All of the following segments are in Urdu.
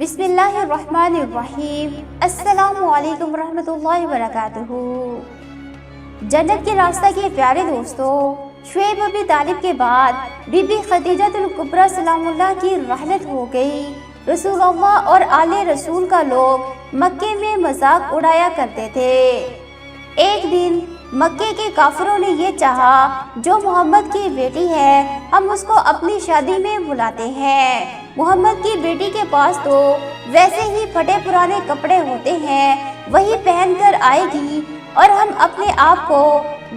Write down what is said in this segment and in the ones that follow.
بسم اللہ الرحمن الرحیم۔ السلام علیکم ورحمۃ اللہ وبرکاتہ۔ جنت کے راستہ کے پیارے دوستو، شعیب ابی طالب کے بعد بی بی خدیجہ الکبریٰ سلام اللہ کی رحلت ہو گئی۔ رسول اللہ اور آل رسول کا لوگ مکے میں مذاق اڑایا کرتے تھے۔ ایک دن مکے کے کافروں نے یہ چاہا، جو محمد کی بیٹی ہے ہم اس کو اپنی شادی میں بلاتے ہیں۔ محمد کی بیٹی کے پاس تو ویسے ہی پھٹے پرانے کپڑے ہوتے ہیں، وہی پہن کر آئے گی اور ہم اپنے آپ کو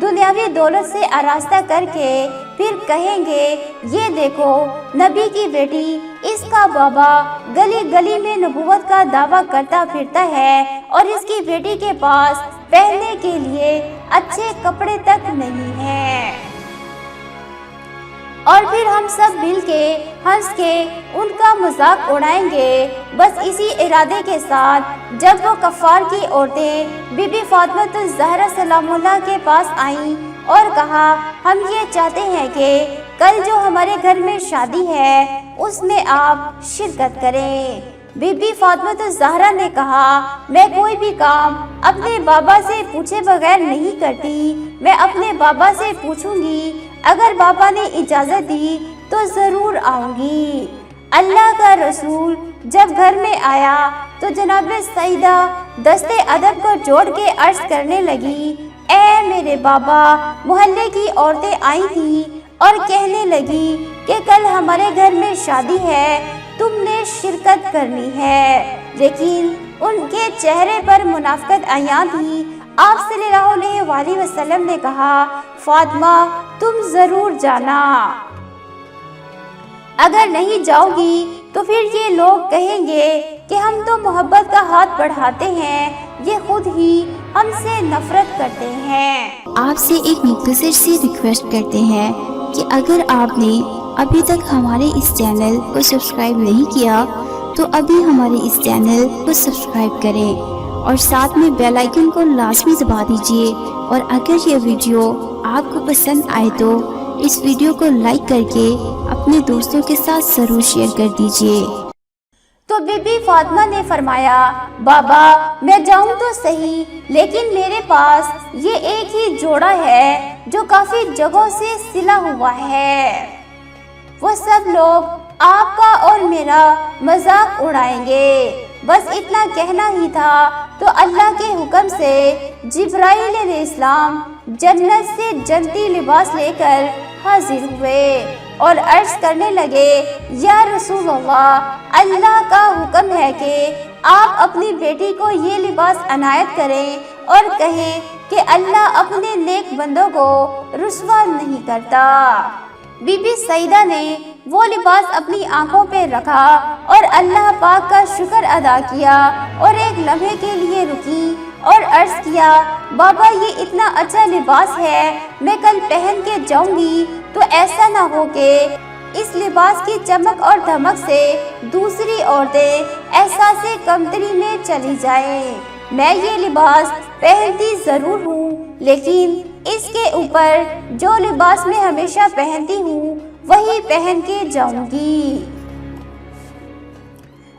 دنیاوی دولت سے آراستہ کر کے پھر کہیں گے، یہ دیکھو نبی کی بیٹی، اس کا بابا گلی گلی میں نبوت کا دعویٰ کرتا پھرتا ہے اور اس کی بیٹی کے پاس پہننے کے لیے اچھے کپڑے تک نہیں ہیں۔ اور پھر ہم سب مل کے ہنس کے ان کا مذاق اڑائیں گے۔ بس اسی ارادے کے ساتھ جب وہ کفار کی عورتیں بی بی فاطمہ الزہرا سلام اللہ کے پاس آئیں اور کہا، ہم یہ چاہتے ہیں کہ کل جو ہمارے گھر میں شادی ہے اس میں آپ شرکت کریں۔ بی بی فاطمہ الزہرا نے کہا، میں کوئی بھی کام اپنے بابا سے پوچھے بغیر نہیں کرتی، میں اپنے بابا سے پوچھوں گی، اگر بابا نے اجازت دی تو ضرور آؤں گی۔ اللہ کا رسول جب گھر میں آیا تو جناب سیدہ دست ادب کو جوڑ کے عرض کرنے لگی، اے میرے بابا، محلے کی عورتیں آئی تھیں اور کہنے لگی کہ کل ہمارے گھر میں شادی ہے، تم نے شرکت کرنی ہے، لیکن ان کے چہرے پر منافقت عیاں تھی۔ آپ صلی اللہ علیہ وآلہ وسلم نے کہا، فاطمہ تم ضرور جانا، اگر نہیں جاؤ گی تو پھر یہ لوگ کہیں گے کہ ہم تو محبت کا ہاتھ بڑھاتے ہیں، یہ خود ہی ہم سے نفرت کرتے ہیں۔ آپ سے ایک مختصر سی ریکویسٹ کرتے ہیں کہ اگر آپ نے ابھی تک ہمارے اس چینل کو سبسکرائب نہیں کیا تو ابھی ہمارے اس چینل کو سبسکرائب کریں اور ساتھ میں بیل آئیکن کو لازمی دبا دیجیے، اور اگر یہ ویڈیو آپ کو پسند آئے تو اس ویڈیو کو لائک کر کے اپنے دوستوں کے ساتھ ضرور شیئر کر دیجیے۔ تو بی بی فاطمہ نے فرمایا، بابا میں جاؤں تو صحیح، لیکن میرے پاس یہ ایک ہی جوڑا ہے جو کافی جگہوں سے سلا ہوا ہے، وہ سب لوگ آپ کا اور میرا مذاق اڑائیں گے۔ بس اتنا کہنا ہی تھا تو اللہ کے حکم سے جبرائیل علیہ السلام جنت سے جنتی لباس لے کر حاضر ہوئے اور عرض کرنے لگے، یا رسول اللہ، اللہ کا حکم ہے کہ آپ اپنی بیٹی کو یہ لباس عنایت کریں اور کہیں کہ اللہ اپنے نیک بندوں کو رسوا نہیں کرتا۔ بی بی سیدہ نے وہ لباس اپنی آنکھوں پہ رکھا اور اللہ پاک کا شکر ادا کیا اور ایک لمحے کے لیے رکی اور عرض کیا، بابا یہ اتنا اچھا لباس ہے، میں کل پہن کے جاؤں گی تو ایسا نہ ہو کہ اس لباس کی چمک اور دھمک سے دوسری عورتیں احساس کمتری میں چلی جائیں۔ میں یہ لباس پہنتی ضرور ہوں، لیکن اس کے اوپر جو لباس میں ہمیشہ پہنتی ہوں وہی پہن کے جاؤں گی۔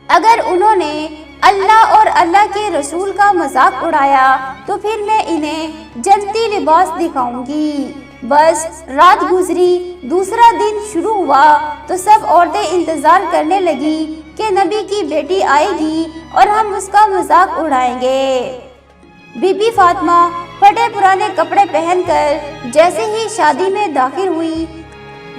اگر انہوں نے اللہ اور اللہ کے رسول کا مذاق اڑایا تو پھر میں انہیں جنتی لباس دکھاؤں گی۔ بس رات گزری، دوسرا دن شروع ہوا تو سب عورتیں انتظار کرنے لگی کہ نبی کی بیٹی آئے گی اور ہم اس کا مذاق اڑائیں گے۔ بی بی فاطمہ پھٹے پرانے کپڑے پہن کر جیسے ہی شادی میں داخل ہوئی،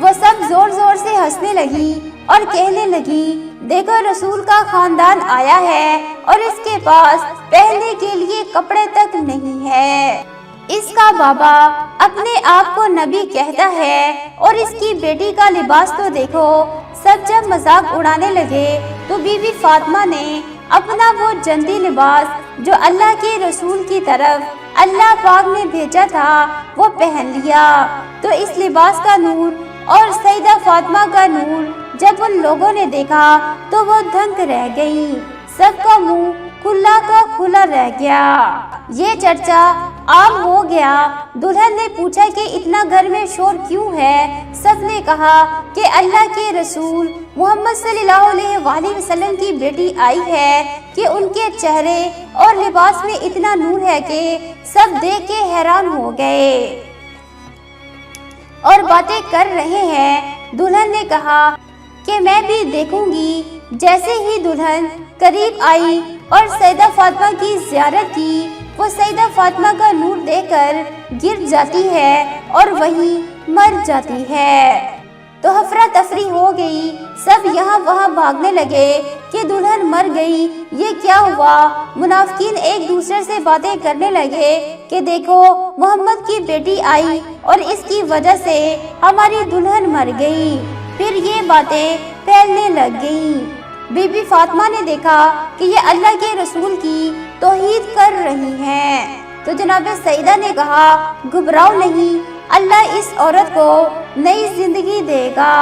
وہ سب زور زور سے ہنسنے لگی اور کہنے لگی، دیکھو رسول کا خاندان آیا ہے اور اس کے پاس پہننے کے لیے کپڑے تک نہیں ہے، اس کا بابا اپنے آپ کو نبی کہتا ہے اور اس کی بیٹی کا لباس تو دیکھو۔ سب جب مذاق اڑانے لگے تو بی بی فاطمہ نے اپنا وہ جنتی لباس جو اللہ کے رسول کی طرف اللہ پاک نے بھیجا تھا وہ پہن لیا، تو اس لباس کا نور اور سیدہ فاطمہ کا نور جب ان لوگوں نے دیکھا تو وہ دھنک رہ گئی، سب کا منہ کھلا کا کھلا رہ گیا۔ یہ چرچا عام ہو گیا۔ دلہن نے پوچھا کہ اتنا گھر میں شور کیوں ہے؟ سب نے کہا کہ اللہ کے رسول محمد صلی اللہ علیہ وآلہ وسلم کی بیٹی آئی ہے کہ ان کے چہرے اور لباس میں اتنا نور ہے کہ سب دیکھ کے حیران ہو گئے اور باتیں کر رہے ہیں۔ دلہن نے کہا کہ میں بھی دیکھوں گی۔ جیسے ہی دلہن قریب آئی اور سیدہ فاطمہ کی زیارت کی، وہ سیدہ فاطمہ کا نور دیکھ کر گر جاتی ہے اور وہیں مر جاتی ہے۔ تو افراتفری ہو گئی، سب یہاں وہاں بھاگنے لگے کہ دلہن مر گئی، یہ کیا ہوا؟ منافقین ایک دوسرے سے باتیں کرنے لگے کہ دیکھو محمد کی بیٹی آئی اور اس کی وجہ سے ہماری دلہن مر گئی۔ پھر یہ باتیں پھیلنے لگ گئیں۔ بی بی فاطمہ نے دیکھا کہ یہ اللہ کے رسول کی توہین کر رہی ہیں، تو جناب سیدہ نے کہا گھبراؤ نہیں، اللہ اس عورت کو نئی زندگی دے گا۔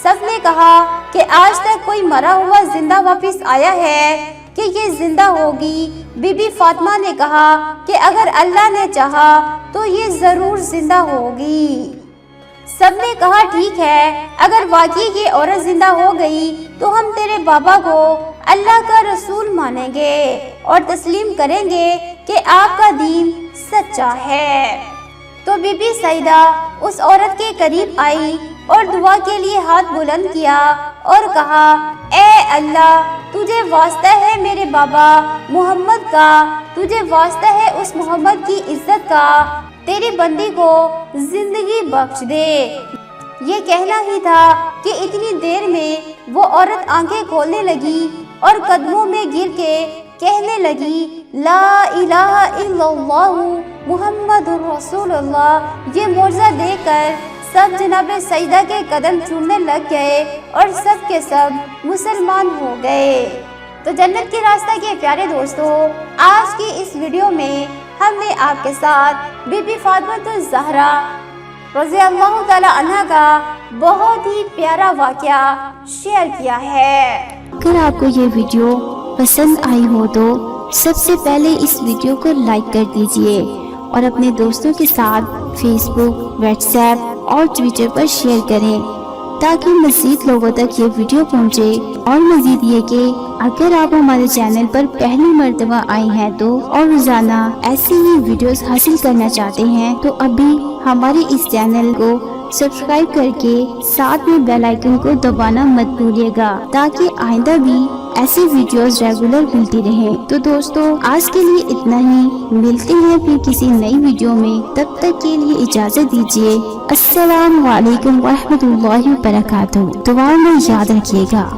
سب نے کہا کہ آج تک کوئی مرا ہوا زندہ واپس آیا ہے کہ یہ زندہ ہوگی؟ بی بی فاطمہ نے کہا کہ اگر اللہ نے چاہا تو یہ ضرور زندہ ہوگی۔ سب نے کہا ٹھیک ہے، اگر واقعی یہ عورت زندہ ہو گئی تو ہم تیرے بابا کو اللہ کا رسول مانیں گے اور تسلیم کریں گے کہ آپ کا دین سچا ہے۔ تو بی بی سیدہ اس عورت کے قریب آئی اور دعا کے لیے ہاتھ بلند کیا اور کہا اے اللہ، تجھے واسطہ ہے میرے بابا محمد کا، تجھے واسطہ ہے اس محمد کی عزت کا، تیری بندی کو زندگی بخش دے۔ یہ کہنا ہی تھا کہ اتنی دیر میں وہ عورت آنکھیں کھولنے لگی اور قدموں میں گر کے کہنے لگی لا الہ الا اللہ محمد رسول اللہ۔ یہ معجزہ دیکھ کر سب جناب سیدہ کے قدم چومنے لگ گئے اور سب کے سب مسلمان ہو گئے۔ تو جنت کے راستہ کے پیارے دوستو، آج کی اس ویڈیو میں ہم نے آپ کے ساتھ بی بی فاطمہ الزہرا رضی اللہ تعالی عنہ کا بہت ہی پیارا واقعہ شیئر کیا ہے۔ اگر آپ کو یہ ویڈیو پسند آئی ہو تو سب سے پہلے اس ویڈیو کو لائک کر دیجئے اور اپنے دوستوں کے ساتھ فیس بک، واٹس ایپ اور ٹویٹر پر شیئر کریں تاکہ مزید لوگوں تک یہ ویڈیو پہنچے۔ اور مزید یہ کہ اگر آپ ہمارے چینل پر پہلی مرتبہ آئے ہیں تو اور روزانہ ایسی ہی ویڈیوز حاصل کرنا چاہتے ہیں تو ابھی ہمارے اس چینل کو سبسکرائب کر کے ساتھ میں بیل آئیکن کو دبانا مت بھولیے گا تاکہ آئندہ بھی ایسی ویڈیوز ریگولر ملتی رہیں۔ تو دوستو آج کے لیے اتنا ہی، ملتے ہیں پھر کسی نئی ویڈیو میں، تب تک کے لیے اجازت دیجیے۔ السلام علیکم ورحمۃ اللہ وبرکاتہ۔ دعا میں یاد رکھیے گا۔